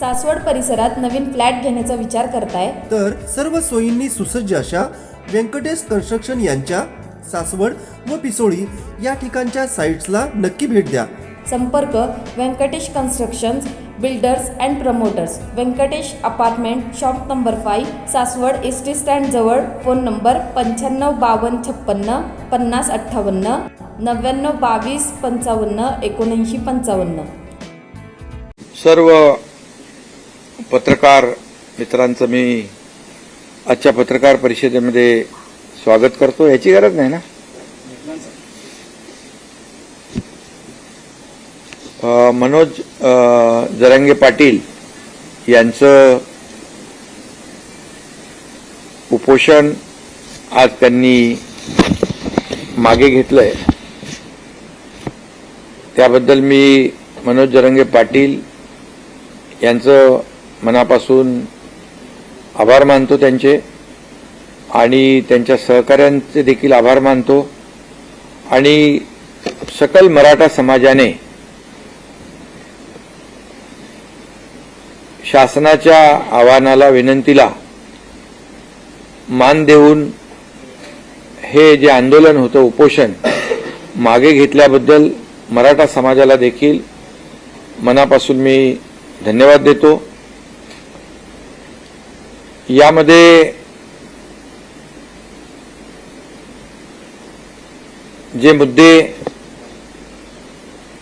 सासवड परिसरात नवीन फ्लॅट घेण्याचा विचार करताय तर सर्व सोयींनी सुसज्ज अशा व्यंकटेश कन्स्ट्रक्शन यांच्या सासवड व पिसोळी या ठिकाणच्या साइट्सला नक्की भेट द्या. संपर्क Venkatesh constructions builders and promoters, Venkatesh apartment, shop number 5, Saswad ST stand जवळ. Phone number 955256 5058 9922 55 7955. सर्व पत्रकार मित्रांचं मी आजच्या पत्रकार परिषदेमध्ये स्वागत करतो. याची गरज नाही ना. मनोज जरांगे पाटील यांचं उपोषण आज त्यांनी मागे घेतलंय. त्याबद्दल मी मनोज जरांगे पाटील यांचं मनापासून आभार मानतो त्यांचे, आणि त्यांच्या सहकाऱ्यांचे देखील आभार मानतो. आणि सकल मराठा समाजाने शासनाच्या आव्हानाला, विनंतीला मान देऊन हे जे आंदोलन होतं, उपोषण मागे घेतल्याबद्दल मराठा समाजाला देखील मनापासून मी धन्यवाद देतो. यामध्ये जे मुद्दे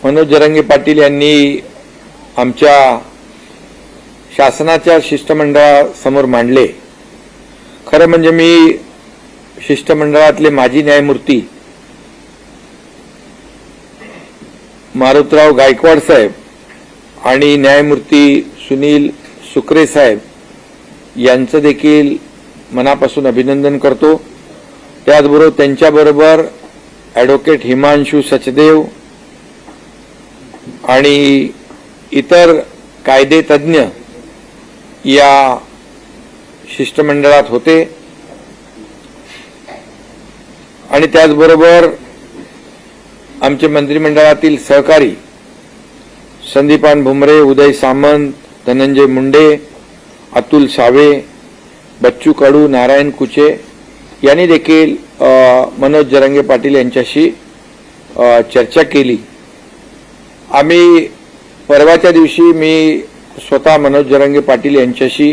मनोज जरांगे पाटील यांनी आमच्या शासनाच्या शिष्टमंडळासमोर मांडले, खरं म्हणजे मी शिष्टमंडळातले माजी न्यायमूर्ती मारुतराव गायकवाड साहेब आणि न्यायमूर्ती सुनील सुकरे साहेब यांचं देखील मनापासून अभिनंदन करतो. त्याचबरोबर त्यांच्याबरोबर ॲडव्होकेट हिमांशू सचदेव आणि इतर कायदे तज्ज्ञ या शिष्टमंडळात होते. आणि त्याचबरोबर आमचे मंत्रिमंडळातील सहकारी संदीपान भुमरे, उदय सामंत, धनंजय मुंडे, अतुल सावे, बच्चू कडू, नारायण कुचे यांनी देखील मनोज जरांगे पाटील यांच्याशी चर्चा केली. आम्ही परवाच्या दिवशी मी स्वतः मनोज जरांगे पाटील यांच्याशी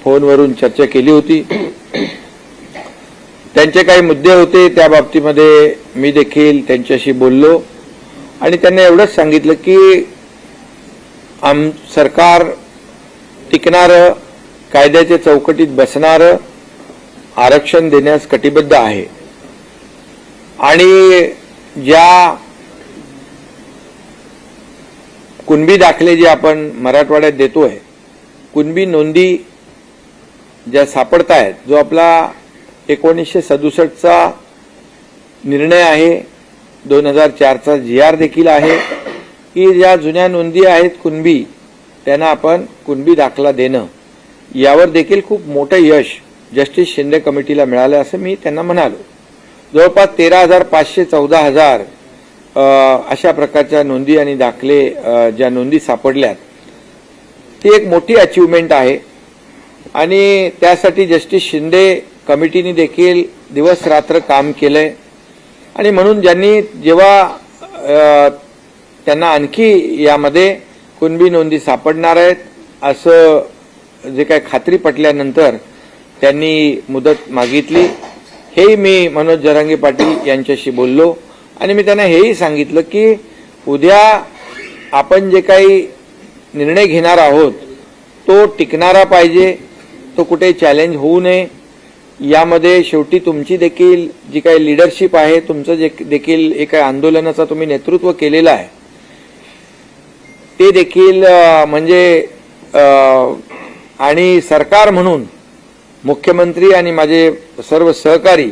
फोनवरून चर्चा केली होती. त्यांचे काही मुद्दे होते, त्या बाबतीमध्ये मी देखील त्यांच्याशी बोललो आणि त्यांना एवढंच सांगितलं की सरकार टिकणारं, कायद्याच्या चौकटीत बसणारं आरक्षण देण्यास कटिबद्ध आहे. आणि ज्या कुणबी दाखले जे आपण मराठवाड्यात देतोय, कुणबी नोंदी ज्या सापडत आहेत, जो आपला 1967चा निर्णय आहे, 2004चा GR देखील आहे, की ज्या जुन्या नोंदी आहेत कुणबी, त्यांना आपण कुणबी दाखला देणं, यावर देखील खूप मोठं यश जस्टिस शिंदे कमिटीला मिळालं असं मी त्यांना म्हणालो. जवळपास 13,500 14,000 अशा प्रकारच्या नोंदी आणि दाखले ज्या नोंदी सापडल्यात, ती एक मोठी अचीवमेंट आहे. आणि त्यासाठी जस्टिस शिंदे कमिटीने देखील दिवस रात्र काम केलंय. आणि म्हणून ज्यांनी जेव्हा त्यांना आणखी यामध्ये कुणबी नोंदी सापडणार आहेत असं जे काही खात्री पटल्यानंतर त्यांनी मुदत मागितली. हेही मी मनोज जरांगे पाटील यांच्याशी बोललो आणि मी त्यांना हेही सांगितलं की उद्या आपण जे काही निर्णय घेणार आहोत तो टिकणारा पाहिजे, तो कुठे चॅलेंज होऊ नये. यामध्ये शेवटी तुमची देखील जी काही लीडरशिप आहे, तुमचं जे देखील एका आंदोलनाचं तुम्ही नेतृत्व केलेलं आहे, ते देखील म्हणजे आणि सरकार म्हणून मुख्यमंत्री आणि माझे सर्व सहकारी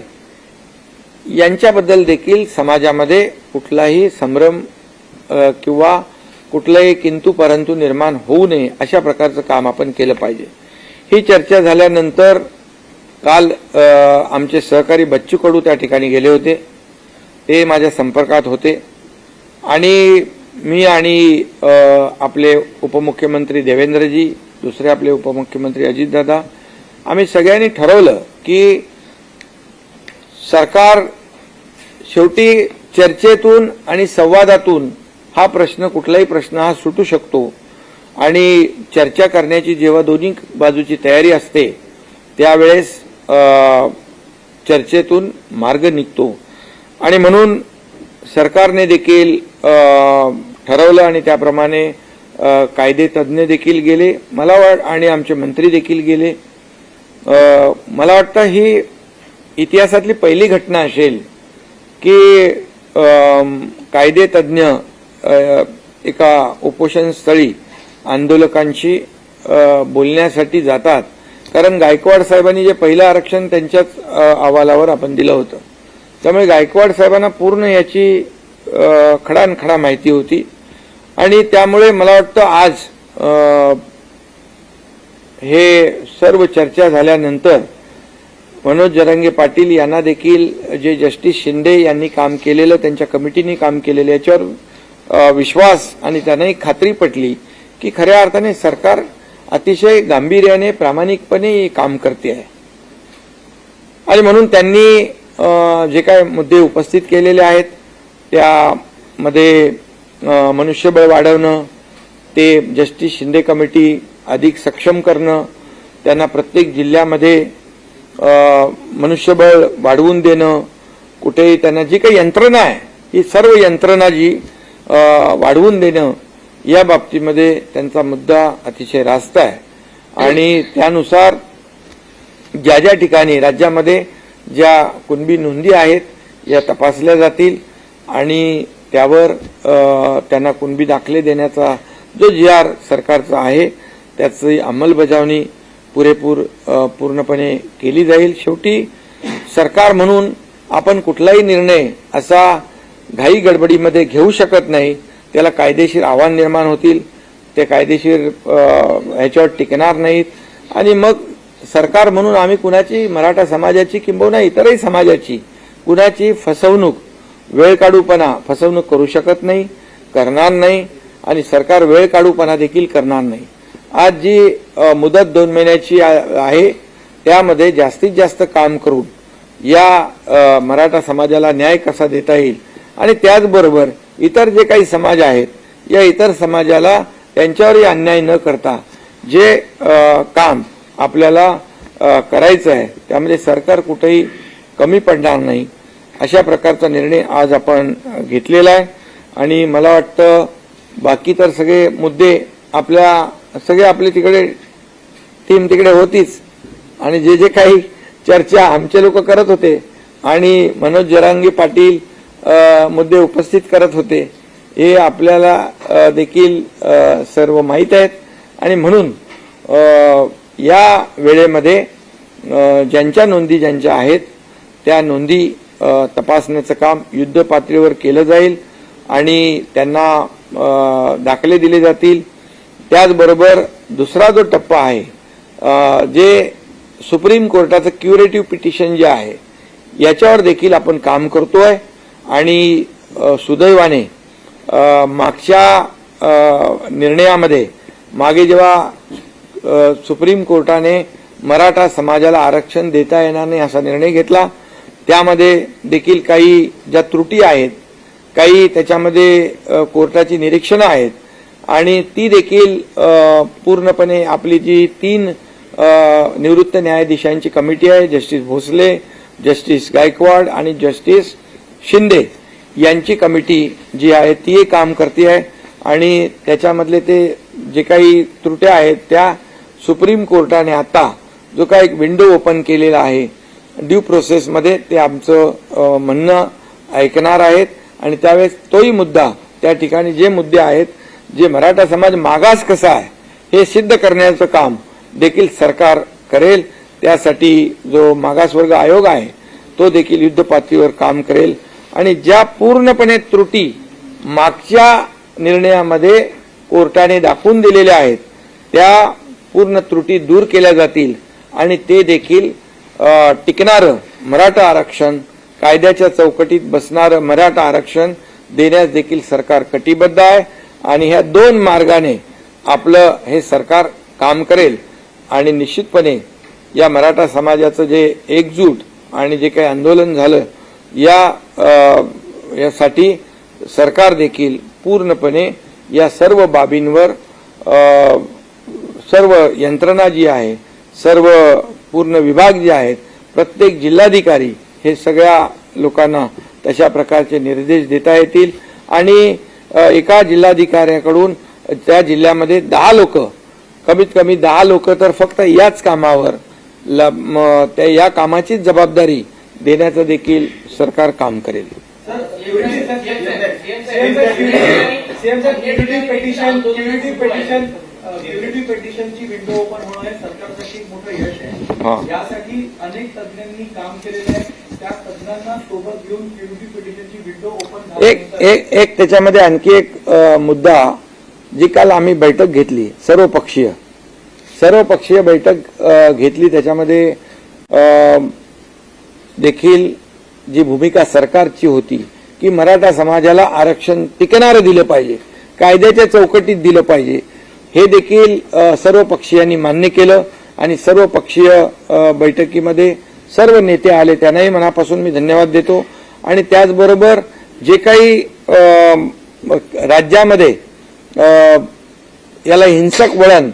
यांच्याबद्दल देखील समाजामध्ये कुठलाही संभ्रम किंवा कुठलाही किंतु परंतु निर्माण होऊ नये अशा प्रकारचं काम आपण केलं पाहिजे. ही चर्चा झाल्यानंतर काल आमचे सहकारी बच्चू कडू त्या ठिकाणी गेले होते. ते माझ्या संपर्कात होते आणि मी आणि आपले उपमुख्यमंत्री देवेंद्रजी दुसरे आपले उपमुख्यमंत्री अजितदादा, आम्ही सगळ्यांनी ठरवलं की सरकार शेवटी चर्चेतून आणि संवादातून हा प्रश्न, कुठलाही प्रश्न हा सुटू शकतो आणि चर्चा करण्याची जेव्हा दोन्ही बाजूची तयारी असते त्यावेळेस चर्चेतून मार्ग निघतो आणि म्हणून सरकारने देखील ठरवलं आणि त्याप्रमाणे कायदे तज्ज्ञ देखील गेले, आणि आमचे मंत्री देखील गेले. मला वाटतं ही इतिहासातली पहिली घटना असेल की कायदे तज्ज्ञ एका उपोषण स्थळी आंदोलकांशी बोलण्यासाठी जातात. कारण गायकवाड साहेबांनी जे पहिलं आरक्षण त्यांच्याच अहवालावर आपण दिलं होतं, त्यामुळे गायकवाड साहेबांना पूर्ण याची खडानखडा माहिती होती आणि त्यामुळे मला वाटतं आज हे सर्व चर्चा झाल्यानंतर मनोज जरांगे पाटील यांना देखील जे जस्टिस शिंदे यांनी काम केलेलं, त्यांच्या कमिटीने काम केलेलं, याच्यावर विश्वास आणि त्यांनाही खात्री पटली की खऱ्या अर्थाने सरकार अतिशय गांभीर्याने, प्रामाणिकपणे काम करते आहे. आणि म्हणून त्यांनी जे काय मुद्दे उपस्थित केलेले आहेत त्यामध्ये मनुष्यबळ वाढवणं, ते जस्टिस शिंदे कमिटी अधिक सक्षम करणं, त्यांना प्रत्येक जिल्ह्यामध्ये मनुष्यबळ वाढवून देणं, कुठेही त्यांना जी काही यंत्रणा आहे ही सर्व यंत्रणा जी वाढवून देणं, या बाबतीमध्ये त्यांचा मुद्दा अतिशय रास्त आहे. आणि त्यानुसार ज्या ज्या ठिकाणी राज्यामध्ये ज्या कुणबी नोंदी आहेत या तपासल्या जातील आणि त्यावर त्यांना कुणबी दाखले देण्याचा जो GR सरकारचा आहे त्याची अंमलबजावणी पूर्णपणे केली जाईल. शेवटी सरकार म्हणून आपण कुठलाही निर्णय असा घाई गडबडीमध्ये घेऊ शकत नाही. त्याला कायदेशीर आव्हान निर्माण होतील, ते कायदेशीर ह्याच्यावर टिकणार नाहीत आणि मग सरकार म्हणून आम्ही कुणाची, मराठा समाजाची किंबहुना इतरही समाजाची कुणाची फसवणूक करू शकत नाही, करणार नाही आणि सरकार वेळ काढूपणा देखील करणार नाही. आज जी मुदत 2 महिन्याची आहे त्यामध्ये जास्तीत जास्त काम करून या मराठा समाजाला न्याय कसा देता येईल आणि त्याचबरोबर इतर जे काही समाज आहेत या इतर समाजाला त्यांच्यावरही अन्याय न करता जे काम आपल्याला करायचं आहे त्यामध्ये सरकार कुठेही कमी पडणार नाही, अशा प्रकारचा निर्णय आज आपण घेतलेला आहे. आणि मला वाटतं बाकी तर सगळे मुद्दे आपले तिकडे टीम तिकडे होतीच आणि जे जे काही चर्चा आमचे लोक करत होते आणि मनोज जरांगे पाटील मुद्दे उपस्थित करत होते हे आपल्याला देखील सर्व माहीत आहेत. आणि म्हणून या वेळेमध्ये ज्यांच्या नोंदी आहेत त्या नोंदी तपासण्याचं काम युद्ध पातळीवर केलं जाईल आणि त्यांना दाखले दिले जातील. त्याचबरोबर दुसरा जो टप्पा आहे जे सुप्रीम कोर्टाचं क्युरेटिव्ह पिटिशन जे आहे याच्यावर देखील आपण काम करतोय आणि सुदैवाने मागच्या निर्णयामध्ये मागे जेव्हा सुप्रीम कोर्टाने मराठा समाजाला आरक्षण देता येणार नाही असा निर्णय घेतला त्यामध्ये देखील काही ज्या त्रुटी आहेत, काही त्याच्यामध्ये कोर्टाची निरीक्षणं आहेत आणि ती देखील पूर्णपणे आपली जी 3 निवृत्त न्यायाधीशांची कमिटी आहे, जस्टिस भोसले, जस्टिस गायकवाड आणि जस्टिस शिंदे यांची कमिटी जी आहे ती काम करते आहे आणि त्याच्यामधले ते जे काही त्रुट्या आहेत त्या सुप्रीम कोर्टाने आता जो काही एक विंडो ओपन केलेला आहे ड्यू प्रोसेसमध्ये ते आमचं म्हणणं ऐकणार आहेत आणि त्यावेळेस तोही मुद्दा त्या ठिकाणी जे मुद्दे आहेत, जे मराठा समाज मागास कसा आहे हे सिद्ध करण्याचं काम देखील सरकार करेल. त्यासाठी जो मागासवर्ग आयोग आहे तो देखील युद्ध पातळीवर काम करेल आणि ज्या पूर्णपणे त्रुटी मागच्या निर्णयामध्ये कोर्टाने दाखवून दिलेल्या आहेत त्या पूर्ण त्रुटी दूर केल्या जातील आणि ते देखील टिकणारं मराठा आरक्षण, कायद्याच्या चौकटीत बसणारं मराठा आरक्षण देण्यास देखील सरकार कटिबद्ध आहे आणि ह्या 2 मार्गाने आपलं हे सरकार काम करेल आणि निश्चितपणे या मराठा समाजाचं जे एकजूट आणि जे काही आंदोलन झालं यासाठी सरकार देखील पूर्णपणे या सर्व बाबींवर सर्व यंत्रणा जी आहे, सर्व पूर्ण विभाग जे आहेत, प्रत्येक जिल्हाधिकारी हे सगळ्या लोकांना तशा प्रकारचे निर्देश देता येतील आणि एका जिल्हाधिकाऱ्याकडून त्या जिल्ह्यामध्ये 10 लोक, कमीत कमी 10 लोक तर फक्त याच कामावर या कामाची जबाबदारी देण्याचं देखील सरकार काम करेल. क्युरिटी पेटिशनची विंडो ओपन होणं हे सरकारसाठी एक मोठं यश आहे. यासाठी अनेक तज्ञांनी काम केलेलं आहे. त्या तज्ञांना सोबत घेऊन क्युरिटी पेटिशनची विंडो ओपन एक त्याच्यामध्ये आणखी एक मुद्दा, जी काल आम्ही बैठक घेतली सर्वपक्षीय बैठक घेतली, त्याच्यामध्ये देखील जी भूमिका सरकारची होती की मराठा समाजाला आरक्षण टिकणारं दिलं पाहिजे, कायद्याच्या चौकटीत दिलं पाहिजे, हे देखील सर्व पक्षीयांनी मान्य केलं आणि सर्व पक्षीय बैठकीमध्ये सर्व नेते आले, त्यांनाही मनापासून मी धन्यवाद देतो. आणि त्याचबरोबर जे काही राज्यामध्ये याला हिंसक वळण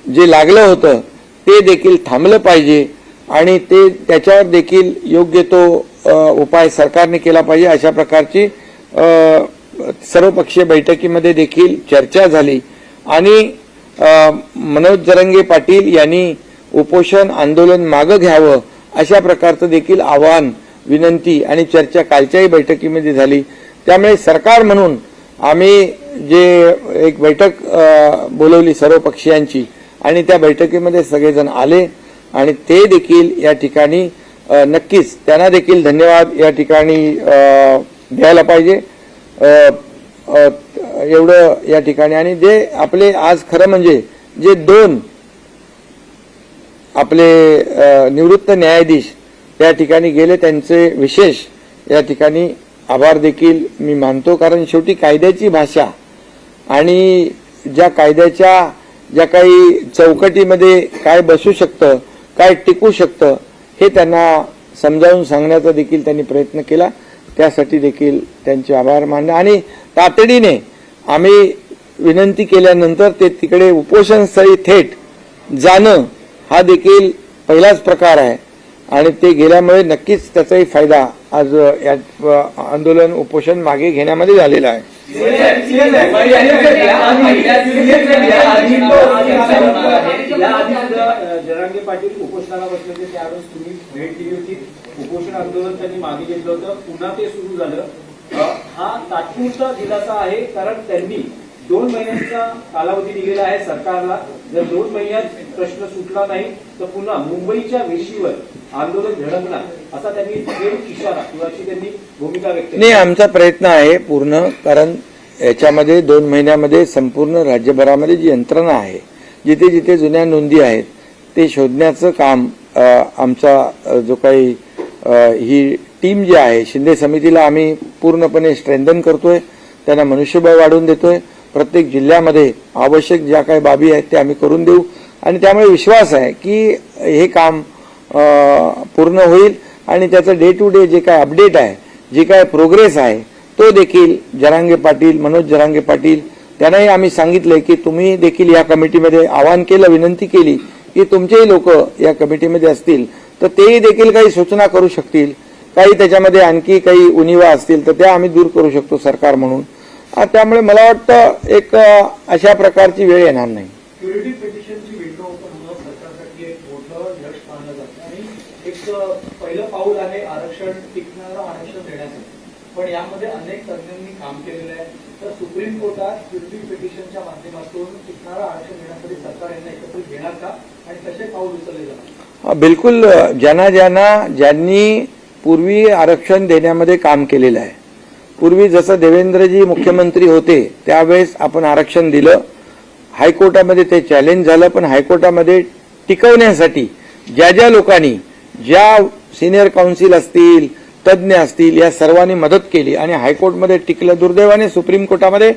जे लागलं होतं ते देखील थांबलं पाहिजे आणि त्याच्यावर देखील योग्य तो उपाय सरकारने केला पाहिजे. अशा प्रकारची सर्वपक्षीय बैठकीमध्ये देखील चर्चा झाली आणि मनोज जरांगे पाटील यांनी उपोषण आंदोलन मागे घ्यावं अशा प्रकारचं देखील आवाहन, विनंती आणि चर्चा कालच्याही बैठकीमध्ये झाली. त्यामुळे सरकार म्हणून आम्ही जे एक बैठक बोलवली सर्व पक्षीयांची आणि त्या बैठकीमध्ये सगळेजण आले आणि ते देखील या ठिकाणी नक्कीच त्यांना देखील धन्यवाद या ठिकाणी द्यायला पाहिजे एवढं या ठिकाणी. आणि जे आपले आज खरं म्हणजे जे 2 आपले निवृत्त न्यायाधीश त्या ठिकाणी गेले, त्यांचे विशेष या ठिकाणी आभार देखील मी मानतो. कारण शेवटी कायद्याची भाषा आणि ज्या कायद्याच्या ज्या काही चौकटीमध्ये काय बसू शकतं, काय टिकू शकतं, हे त्यांना समजावून सांगण्याचा देखील त्यांनी प्रयत्न केला. त्यासाठी देखील त्यांचे आभार मानणे आणि तातडीने आम्ही विनंती केल्यानंतर ते तिकडे उपोषणस्थळी थेट जाणं हा देखील पहिलाच प्रकार आहे आणि ते गेल्यामुळे नक्कीच त्याचाही फायदा आज या आंदोलन उपोषण मागे घेण्यामध्ये झालेला आहे. जरांगे पाटील उपोषणाला बसले होते त्यावेळेस तुम्ही भेट दिली होती. उपोषण आंदोलन त्यांनी मागे घेतलं होतं, पुन्हा ते सुरू झालं. हा तात्पुरता दिलासा आहे कारण त्यांनी 2 महिन्यांचा कालावधी दिलेला आहे सरकारला. जर 2 महिन्यात प्रश्न सुटला नाही तर पुन्हा मुंबईच्या वेशीवर आंदोलन झळकणार असा त्यांनी इशारा किंवा अशी त्यांनी भूमिका व्यक्त केली. नाही, आमचा प्रयत्न आहे पूर्ण, कारण याच्यामध्ये 2 महिन्यामध्ये संपूर्ण राज्यभरामध्ये जी यंत्रणा आहे, जिथे जिथे जुन्या नोंदी आहेत ते शोधण्याचं काम आमचा जो काही ही टीम जी आहे शिंदे समितीला आम्ही पूर्णपणे स्ट्रेंथन करतोय, त्यांना मनुष्यबळ वाढवून देतोय. प्रत्येक जिल्ह्यामध्ये आवश्यक ज्या काही बाबी आहेत ते आम्ही करून देऊ आणि त्यामुळे विश्वास आहे की हे काम पूर्ण होईल आणि त्याचं डे टू डे जे काय अपडेट आहे, जे काय प्रोग्रेस आहे तो देखील मनोज जरांगे पाटील त्यांनाही आम्ही सांगितलंय की तुम्ही देखील या कमिटीमध्ये आवाहन केलं, विनंती केली की तुमचेही लोक या कमिटीमध्ये असतील तर तेही देखील काही सूचना करू शकतील, काही त्याच्यामध्ये आणखी काही उणिवा असतील तर त्या आम्ही दूर करू शकतो सरकार म्हणून. त्यामुळे मला वाटतं एक अशा प्रकारची वेळ येणार नाही. क्युरिटी पिटिशनची विंडो ओपन होणं सरकारसाठी एक मोठं यश मानलं जातं आणि एक पहिलं पाऊल आहे आरक्षण, टिकणारं आरक्षण देण्यासाठी. पण यामध्ये अनेक तज्ञांनी काम केलेलं आहे. तर सुप्रीम कोर्टात क्युरिटी पिटिशनच्या माध्यमातून टिकणारं आरक्षण देण्यासाठी सरकार यांना एकत्रित घेणार का आणि कसे पाऊल उचलले जाणार? बिलकुल. ज्यांनी पूर्वी आरक्षण देण्यामध्ये काम केलेलं आहे, पूर्वी जसं देवेंद्रजी मुख्यमंत्री होते त्यावेळेस आपण आरक्षण दिलं, हायकोर्टामध्ये ते चॅलेंज झालं, पण हायकोर्टामध्ये टिकवण्यासाठी ज्या लोकांनी, ज्या सिनियर काउन्सिल असतील, तज्ज्ञ असतील, या सर्वांनी मदत केली आणि हायकोर्टमध्ये टिकलं. दुर्दैवाने सुप्रीम कोर्टामध्ये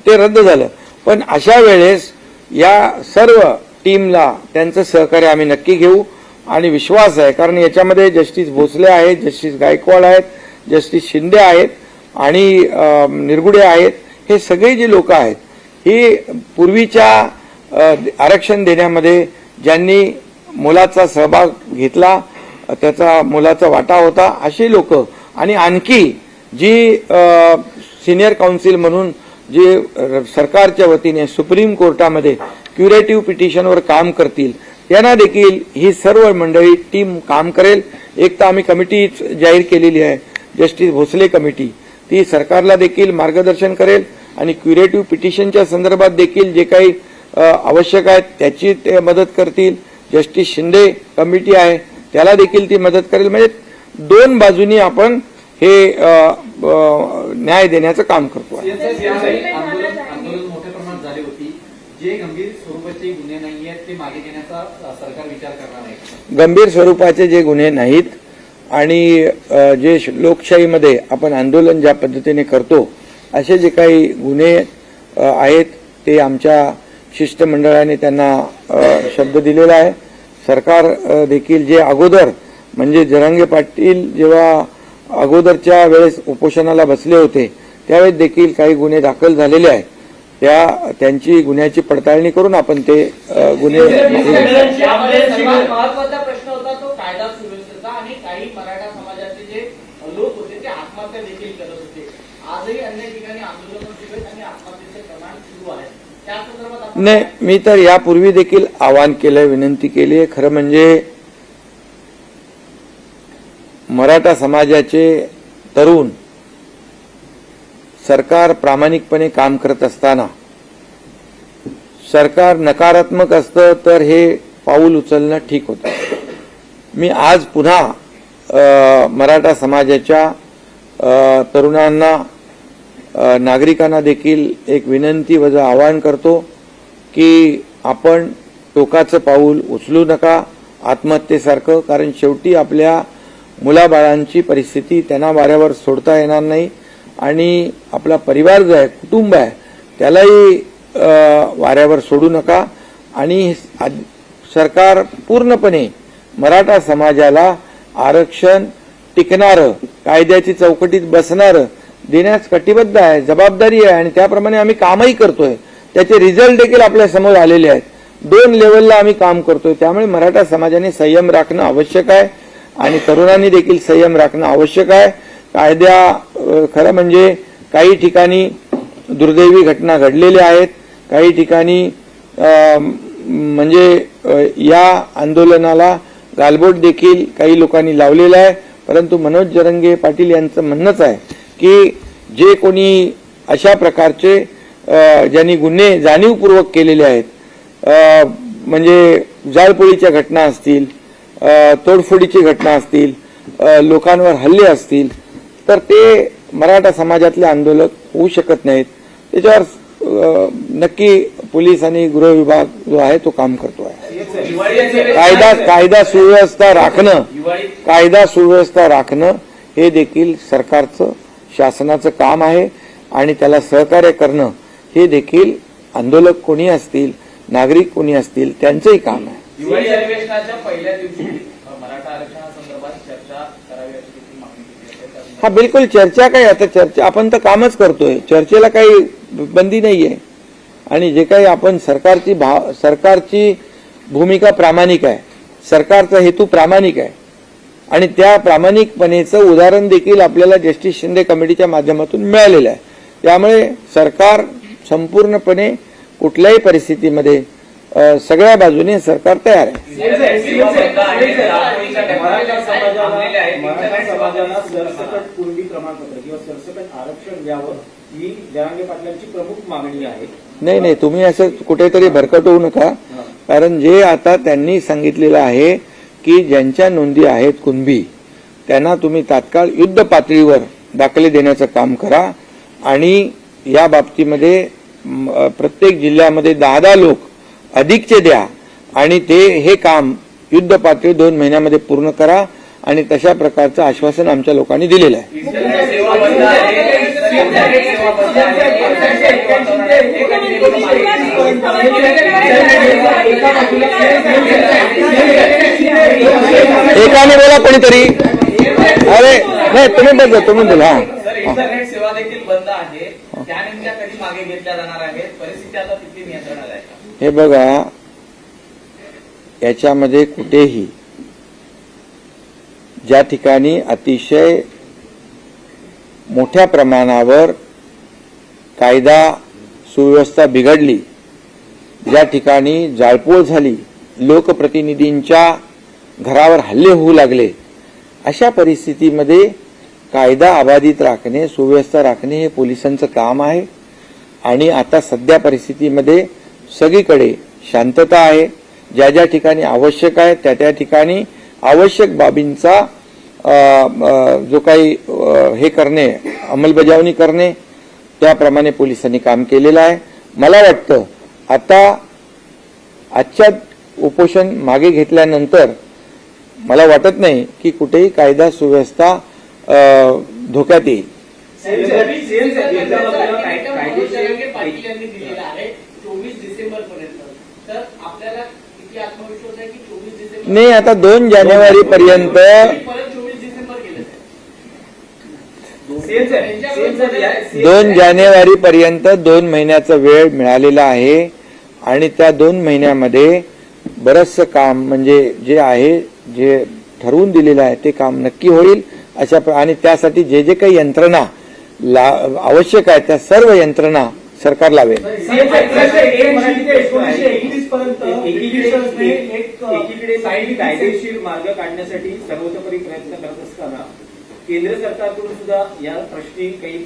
ते रद्द झालं. पण अशा वेळेस या सर्व टीमला त्यांचं सहकार्य आम्ही नक्की घेऊ आणि विश्वास आहे, कारण याच्यामध्ये जस्टिस भोसले आहेत, जस्टिस गायकवाड आहेत, जस्टिस शिंदे आहेत आणि निरगुडे आहेत. हे सगळे जे लोक आहेत ही पूर्वीच्या आरक्षण देण्यामध्ये ज्यांनी मोलाचा सहभाग घेतला, त्याचा मोलाचा वाटा होता, अशी लोक आणि आणखी जी सिनियर काउन्सिल म्हणून जे सरकारच्या वतीने सुप्रीम कोर्टामध्ये क्युरेटिव्ह पिटिशनवर काम करतील, यांना देखील ही सर्व मंडळी टीम काम करेल. एक तर आम्ही कमिटी जाहीर केलेली आहे, जस्टिस भोसले कमिटी, ती सरकारला देखील मार्गदर्शन करेल आणि क्युरेटिव्ह पिटिशनच्या संदर्भात देखील जे काही आवश्यक आहे त्याची ते मदत करतील. जस्टिस शिंदे कमिटी आहे त्याला देखील ती मदत करेल. म्हणजे दोन बाजूनी आपण हे न्याय देण्याचं काम करतो. आंदोलन मोठ्या प्रमाणात झाली होती. जे गंभीर स्वरूपाचे गुन्हे नाही आहेत ते मागे घेण्याचा सरकार विचार करणार आहे. गंभीर स्वरूपाचे जे गुन्हे नाहीत आणि जे लोकशाहीमध्ये आपण आंदोलन ज्या पद्धतीने करतो असे जे काही गुन्हे आहेत ते आमच्या शिष्टमंडळाने त्यांना शब्द दिलेला आहे. सरकार देखील जे अगोदर म्हणजे जरांगे पाटील जेव्हा अगोदरच्या वेळेस उपोषणाला बसले होते त्यावेळेस देखील काही गुन्हे दाखल झालेले आहेत, त्यांची गुन्ह्याची पडताळणी करून आपण ते गुन्हे. सर्वात महत्वाचा प्रश्न होता तो कायदा सुव्यवस्थेचा आणि काही मराठा समाजाचे जे लोक होते ते आत्महत्या देखील करत होते. आजही अन्य ठिकाणी आंदोलन सुरू आहेत आणि आत्महत्येचे प्रमाण सुरू आहे. त्या संदर्भात नाही, मी तर यापूर्वी देखील आवाहन केलंय, विनंती केली आहे. खरं म्हणजे मराठा समाजाचे तरुण सरकार प्रामाणिकपणे काम करत असताना सरकार नकारात्मक असतं तर हे पाऊल उचलणं ठीक होतं. मी आज पुन्हा मराठा समाजाच्या तरुणांना, नागरिकांना देखील एक विनंती वजा आवाहन करतो की आपण टोकाचं पाऊल उचलू नका आत्महत्येसारखं, कारण शेवटी आपल्या मुलाबाळांची परिस्थिती त्यांना वाऱ्यावर सोडता येणार नाही आणि आपला परिवार जो आहे, कुटुंब आहे, त्यालाही वाऱ्यावर सोडू नका. आणि सरकार पूर्णपणे मराठा समाजाला आरक्षण टिकणारं, कायद्याची चौकटीत बसणारं देण्यास कटिबद्ध आहे, जबाबदारी आहे आणि त्याप्रमाणे आम्ही कामही करतोय. त्याचे रिझल्ट देखील आपल्या समोर आलेले आहेत. 2 लेवलला आम्ही काम करतोय. त्यामुळे मराठा समाजाने संयम राखणं आवश्यक आहे आणि तरुणांनी देखील संयम राखणं आवश्यक आहे. खरं म्हणजे काही ठिकाणी दुर्दैवी घटना घडलेल्या आहेत, काही ठिकाणी म्हणजे या आंदोलनाला गालबोट देखील काही लोकांनी लावलेला आहे. परंतु मनोज जरांगे पाटील यांचं म्हणणंच आहे की जे कोणी अशा प्रकारचे ज्यांनी गुन्हे जाणीवपूर्वक केलेले आहेत, म्हणजे जाळपोळीच्या घटना असतील, तोडफोडीची घटना असतील, लोकांवर हल्ले असतील, तर ते मराठा समाजातले आंदोलक होऊ शकत नाहीत. त्याच्यावर नक्की पोलीस आणि गृह विभाग जो आहे तो काम करतो आहे. कायदा सुव्यवस्था राखणं हे देखील सरकारचं, शासनाचं काम आहे आणि त्याला सहकार्य करणं हे देखील आंदोलक कोणी असतील, नागरिक कोणी असतील, त्यांचंही काम आहे. दिवाळी अधिवेशनाच्या पहिल्या दिवशी मराठा आरक्षणासंदर्भात चर्चा करावी अशी देखील मागणी केली आहे. हा, बिलकुल चर्चा काय, आता चर्चा आपण तर कामच करतोय, चर्चेला काही बंदी नाहीये. आणि जे काही आपण सरकारची भूमिका प्रामाणिक आहे, सरकारचा हेतू प्रामाणिक आहे आणि त्या प्रामाणिकपणेचं उदाहरण देखील आपल्याला जस्टिस शिंदे कमिटीच्या माध्यमातून मिळालेलं आहे. त्यामुळे सरकार संपूर्णपणे कुठल्याही परिस्थितीमध्ये सगळ्या बाजूने सरकार तयार आहे. मराठा समाजाला सरसकट कुणबी प्रमाणपत्र किंवा सरसकट आरक्षण द्यावं ही जरांगे पाटलांची प्रमुख मागणी आहे. नाही, तुम्ही असं कुठेतरी भरकट होऊ नका, कारण जे आता त्यांनी सांगितलेलं आहे की ज्यांच्या नोंदी आहेत कुणबी त्यांना तुम्ही तात्काळ युद्ध पातळीवर दाखले देण्याचं काम करा आणि या बाबतीमध्ये प्रत्येक जिल्ह्यामध्ये 10 लोक अधिकचे द्या आणि हे काम युद्ध पातळी 2 महिन्यामध्ये पूर्ण करा आणि तशा प्रकारचं आश्वासन आमच्या लोकांनी दिलेलं आहे. एकाने बोला कोणीतरी. अरे नाही, तुम्ही बोला. हा. सर, इंटरनेट सेवा देखील बंद आहे, त्या नेमक्या कधी मागे घेतल्या जाणार आहेत? परिस्थिती आता किती नियंत्रणात आहे? हे बघा, याच्यामध्ये कुठेही ज्या ठिकाणी अतिशय मोठ्या प्रमाणावर कायदा सुव्यवस्था बिघडली, ज्या ठिकाणी जाळपोळ झाली, लोकप्रतिनिधींच्या घरावर हल्ले होऊ लागले, अशा परिस्थितीमध्ये कायदा अबाधित राखणे, सुव्यवस्था राखणे हे पोलिसांचं काम आहे. आणि आता सध्या परिस्थितीमध्ये सगळीकडे शांतता आहे. ज्या ज्या ठिकाणी आवश्यक आहे त्या त्या ठिकाणी आवश्यक बाबींचा जो काही हे करणे, अंमलबजावणी करणे, त्याप्रमाणे पोलिसांनी काम केलेलं आहे. मला वाटतं आता आजच्या उपोषण मागे घेतल्यानंतर मला वाटत नाही की कुठेही कायदा सुव्यवस्था धोक्यात येईल. पाटील यांनी दिलेला आहे 24 डिसेंबर पर्यंत. तर आपल्याला किती आत्मविश्वास आहे की 24 डिसेंबर नाही, आता 2 जानेवारी पर्यंत परत 24 डिसेंबर गेले? 2 जानेवारी पर्यंत 2 महिन्याचा वेळ मिळालेला आहे. आणि त्या 2 महिन्यामध्ये बरंचसं काम म्हणजे जे आहे, जे ठरवून दिलेलं आहे ते काम नक्की होईल. आणि त्यासाठी जे जे काही यंत्रणा आवश्यक आहे त्या सर्व यंत्रणा सरकार लावेल. एकीकडे कायदेशीर मार्ग काढण्यासाठी सर्वतोपरी प्रयत्न करत असताना केंद्र सरकारकडून सुद्धा या प्रश्नी काही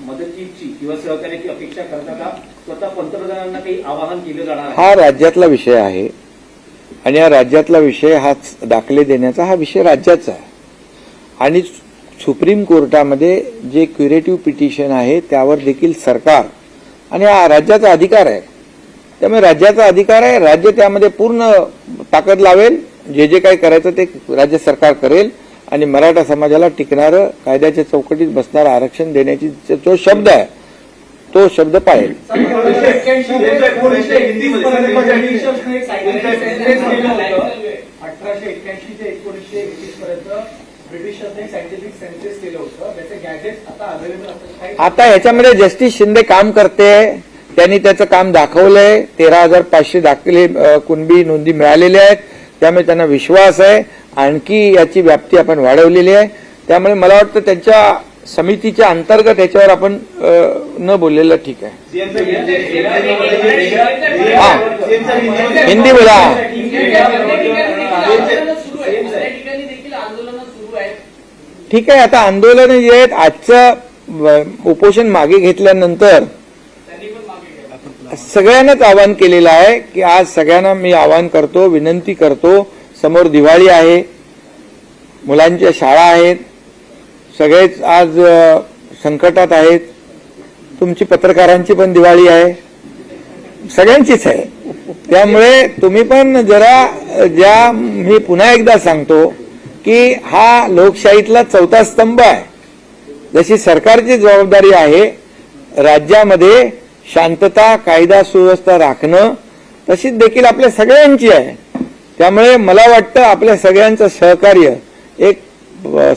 मदतीची किंवा सहकार्याची अपेक्षा करता का? स्वतः पंतप्रधानांना काही आवाहन केलं जाणार आहे? हा राज्यातला विषय आहे आणि या राज्यातला विषय हा दाखले देण्याचा हा विषय राज्याचा आहे. आणि सुप्रीम कोर्टामध्ये जे क्युरेटिव्ह पिटिशन आहे त्यावर देखील सरकार आणि हा राज्याचा अधिकार आहे. त्यामुळे राज्याचा अधिकार आहे, राज्य त्यामध्ये पूर्ण ताकद लावेल. जे जे काही करायचं ते राज्य सरकार करेल. आणि मराठा समाजाला टिकणारं, कायद्याच्या चौकटीत बसणारं आरक्षण देण्याची जो शब्द आहे तो शब्द पाळेल. 1881 ते 1921 पर्यंत ब्रिटिशांनी सायंटिफिक सेन्सस केलं होतं. त्याचे गॅजेट आता अवेलेबल असतात. आता ह्याच्यामध्ये जस्टिस शिंदे काम करते. त्यांनी त्याचं काम दाखवलंय. 13,500 दाखले कुणबी नोंदी मिळालेल्या आहेत. त्यामुळे त्यांना विश्वास आहे. आणखी याची व्याप्ती आपण वाढवलेली आहे. त्यामुळे मला वाटतं त्यांच्या समितीच्या अंतर्गत याच्यावर आपण न बोललेलं ठीक आहे. हा, हिंदी बोला. ठीक आहे, आता आंदोलन जे आहेत, आजचं उपोषण मागे घेतल्यानंतर सगळ्यांनाच आवाहन केलेलं आहे की आज सगळ्यांना मी आवाहन करतो, विनंती करतो. समोर दिवाळी आहे, मुलांच्या शाळा आहेत, सगळेच आज संकटात आहेत. तुमची पत्रकारांची पण दिवाळी आहे, सगळ्यांचीच आहे. त्यामुळे तुम्ही पण जरा मी पुन्हा एकदा सांगतो की हा लोकशाहीतला चौथा स्तंभ आहे. जशी सरकारची जबाबदारी आहे राज्यामध्ये शांतता, कायदा सुव्यवस्था राखणं, तशीच देखील आपल्या सगळ्यांची आहे. त्यामुळे मला वाटतं आपल्या सगळ्यांचं सहकार्य एक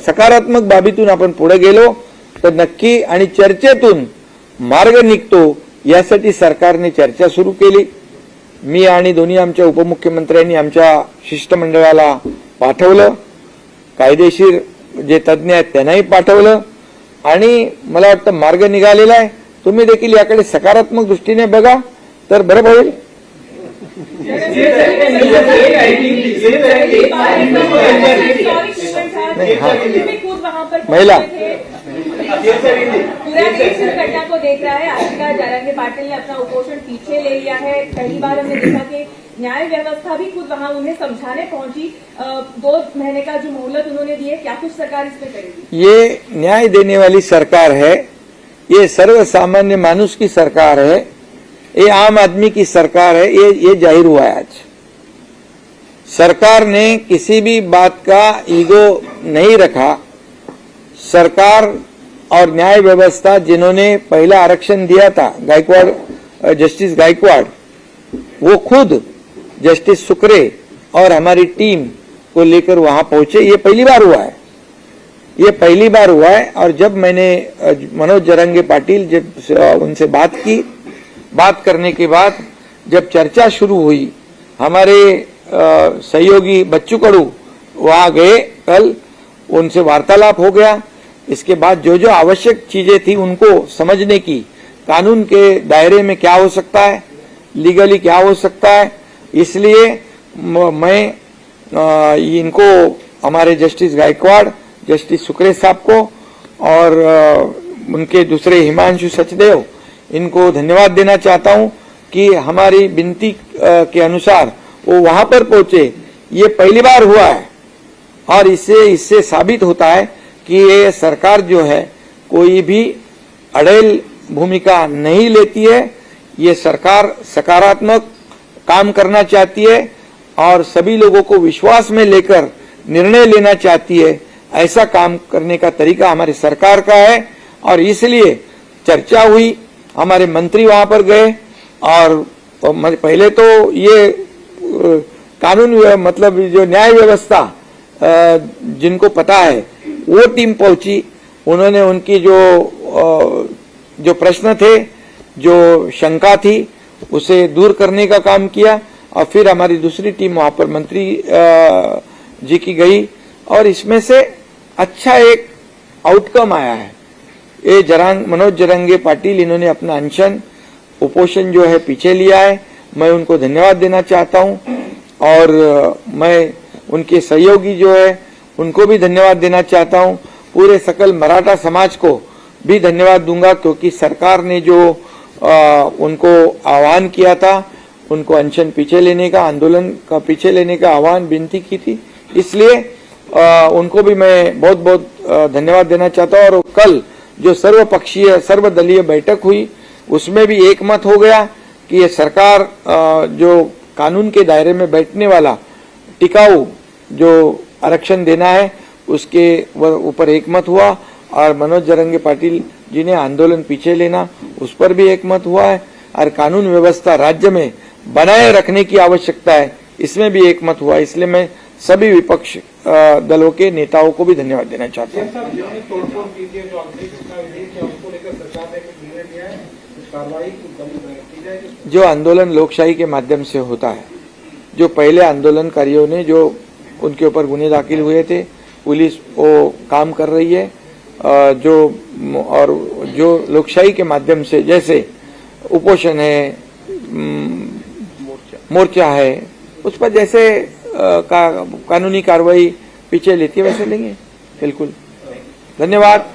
सकारात्मक बाबीतून आपण पुढे गेलो तर नक्की आणि चर्चेतून मार्ग निघतो. यासाठी सरकारने चर्चा सुरू केली. मी आणि दोन्ही आमच्या उपमुख्यमंत्र्यांनी आमच्या शिष्टमंडळाला पाठवलं. कायदेशीर जे तज्ज्ञ आहेत त्यांनाही पाठवलं आणि मला वाटतं मार्ग निघालेला आहे. तुम्ही देखील याकडे सकारात्मक दृष्टीने बघा तर बरं होईल. महिला पूरा देश इस घटना को देख रहा है. आज का जयंत पाटिल ने अपना उपोषण पीछे ले लिया है. पहली बार हमने देखा कि न्याय व्यवस्था भी खुद वहां उन्हें समझाने पहुंची. 2 महीने का जो मोहलत उन्होंने दी है, क्या कुछ सरकार इसमें करेगी? ये न्याय देने वाली सरकार है. ये सर्व सामान्य मानुष की सरकार है. ये आम आदमी की सरकार है. ये जाहिर हुआ है आज. सरकार ने किसी भी बात का ईगो नहीं रखा. सरकार और न्याय व्यवस्था जिन्होंने पहला आरक्षण दिया था गायकवाड़, जस्टिस गायकवाड़, वो खुद जस्टिस सुक्रे और हमारी टीम को लेकर वहां पहुंचे। ये पहली बार हुआ है, ये पहली बार हुआ है। और जब मैंने मनोज जरंगे पाटिल जब उनसे बात करने के बाद जब चर्चा शुरू हुई, हमारे सहयोगी बच्चू कड़ू वहां गए कल, उनसे वार्तालाप हो गया। इसके बाद जो जो आवश्यक चीजें थी उनको समझने की, कानून के दायरे में क्या हो सकता है, लीगली क्या हो सकता है, इसलिए मैं इनको, हमारे जस्टिस गायकवाड़, जस्टिस सुक्रे साहब को और उनके दूसरे हिमांशु सचदेव, इनको धन्यवाद देना चाहता हूं कि हमारी विनती के अनुसार वो वहां पर पहुंचे। ये पहली बार हुआ है और इससे साबित होता है कि ये सरकार जो है कोई भी अड़ेल भूमिका नहीं लेती है। ये सरकार सकारात्मक काम करना चाहती है और सभी लोगों को विश्वास में लेकर निर्णय लेना चाहती है। ऐसा काम करने का तरीका हमारी सरकार का है और इसलिए चर्चा हुई, हमारे मंत्री वहां पर गए और पहले तो ये कानून मतलब जो न्याय व्यवस्था जिनको पता है वो टीम पहुंची, उन्होंने उनकी जो प्रश्न थे, जो शंका थी, उसे दूर करने का काम किया और फिर हमारी दूसरी टीम वहां पर मंत्री जी की गई और इसमें से अच्छा एक आउटकम आया है। ये मनोज जरंगे पाटिल, इन्होंने अपना अनशन उपोषण जो है पीछे लिया है। मैं उनको धन्यवाद देना चाहता हूं और मैं उनके सहयोगी जो है उनको भी धन्यवाद देना चाहता हूं। पूरे सकल मराठा समाज को भी धन्यवाद दूंगा क्योंकि सरकार ने जो उनको आह्वान किया था, उनको अनशन पीछे लेने का, आंदोलन का पीछे लेने का आह्वान विनती की थी, इसलिए उनको भी मैं बहुत बहुत धन्यवाद देना चाहता हूं। और कल जो सर्वपक्षीय सर्वदलीय बैठक हुई उसमें भी एकमत हो गया कि ये सरकार जो कानून के दायरे में बैठने वाला टिकाऊ जो आरक्षण देना है उसके ऊपर एकमत हुआ और मनोज जरंगे पाटिल जी ने आंदोलन पीछे लेना उस पर भी एकमत हुआ है और कानून व्यवस्था राज्य में बनाए रखने की आवश्यकता है, इसमें भी एकमत हुआ। इसलिए मैं सभी विपक्ष दलों के नेताओं को भी धन्यवाद देना चाहता हूँ। जो आंदोलन लोकशाही के माध्यम से होता है, जो पहले आंदोलनकारियों ने जो उनके ऊपर गुने दाखिल हुए थे, पुलिस वो काम कर रही है जो लोकशाही के माध्यम से, जैसे उपोषण है, मोर्चा है, उस पर जैसे कानूनी कार्रवाई पीछे लेती है वैसे लेंगे। बिल्कुल, धन्यवाद।